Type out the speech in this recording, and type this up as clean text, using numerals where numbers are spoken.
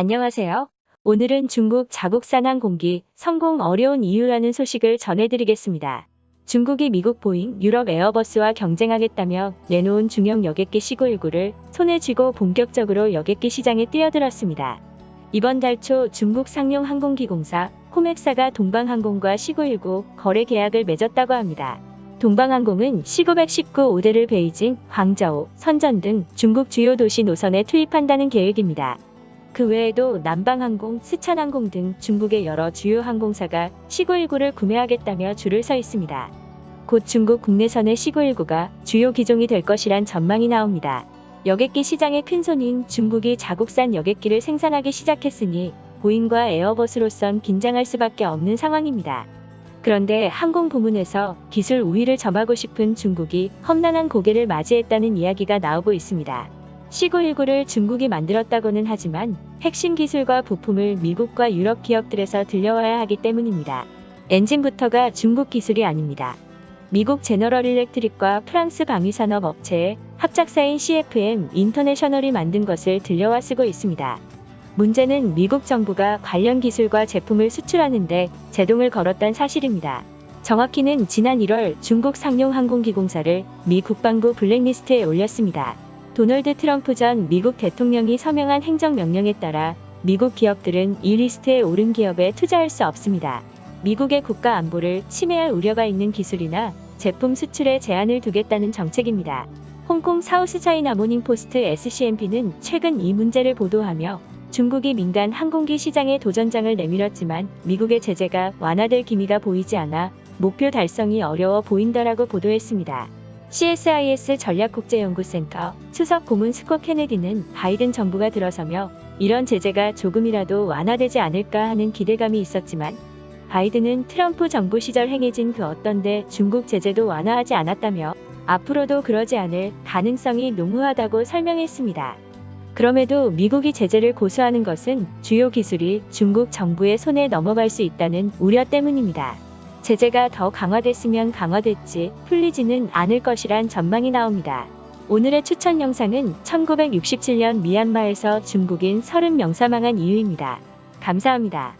안녕하세요. 오늘은 중국 자국산 항공기 성공 어려운 이유라는 소식을 전해드리겠습니다. 중국이 미국 보잉, 유럽 에어버스와 경쟁하겠다며 내놓은 중형 여객기 C919를 손에 쥐고 본격적으로 여객기 시장에 뛰어들었습니다. 이번 달 초 중국 상용 항공기공사 코맥사가 동방항공과 C919 거래 계약을 맺었다고 합니다. 동방항공은 C919 5대를 베이징, 광저우, 선전 등 중국 주요 도시 노선에 투입한다는 계획입니다. 그 외에도 남방항공, 스촨항공 등 중국의 여러 주요 항공사가 C919를 구매하겠다며 줄을 서 있습니다. 곧 중국 국내선의 C919가 주요 기종이 될 것이란 전망이 나옵니다. 여객기 시장의 큰손인 중국이 자국산 여객기를 생산하기 시작했으니 보잉과 에어버스로선 긴장할 수밖에 없는 상황입니다. 그런데 항공 부문에서 기술 우위를 점하고 싶은 중국이 험난한 고개를 맞이했다는 이야기가 나오고 있습니다. C919를 중국이 만들었다고는 하지만 핵심 기술과 부품을 미국과 유럽 기업들에서 들여와야 하기 때문입니다. 엔진부터가 중국 기술이 아닙니다. 미국 제너럴 일렉트릭과 프랑스 방위산업 업체의 합작사인 CFM 인터내셔널이 만든 것을 들여와 쓰고 있습니다. 문제는 미국 정부가 관련 기술과 제품을 수출하는데 제동을 걸었던 사실입니다. 정확히는 지난 1월 중국 상용 항공기공사를 미 국방부 블랙리스트에 올렸습니다. 도널드 트럼프 전 미국 대통령이 서명한 행정명령에 따라 미국 기업들은 이 리스트에 오른 기업에 투자할 수 없습니다. 미국의 국가 안보를 침해할 우려가 있는 기술이나 제품 수출에 제한을 두겠다는 정책입니다. 홍콩 사우스차이나 모닝포스트 SCMP는 최근 이 문제를 보도하며 중국이 민간 항공기 시장에 도전장을 내밀었지만 미국의 제재가 완화될 기미가 보이지 않아 목표 달성이 어려워 보인다라고 보도했습니다. CSIS 전략국제연구센터 수석 고문 스콧 케네디는 바이든 정부가 들어서며 이런 제재가 조금이라도 완화되지 않을까 하는 기대감이 있었지만 바이든은 트럼프 정부 시절 행해진 그 어떤데 중국 제재도 완화하지 않았다며 앞으로도 그러지 않을 가능성이 농후하다고 설명했습니다. 그럼에도 미국이 제재를 고수하는 것은 주요 기술이 중국 정부의 손에 넘어갈 수 있다는 우려 때문입니다. 제재가 더 강화됐으면 강화됐지 풀리지는 않을 것이란 전망이 나옵니다. 오늘의 추천 영상은 1967년 미얀마에서 중국인 30명 사망한 이유입니다. 감사합니다.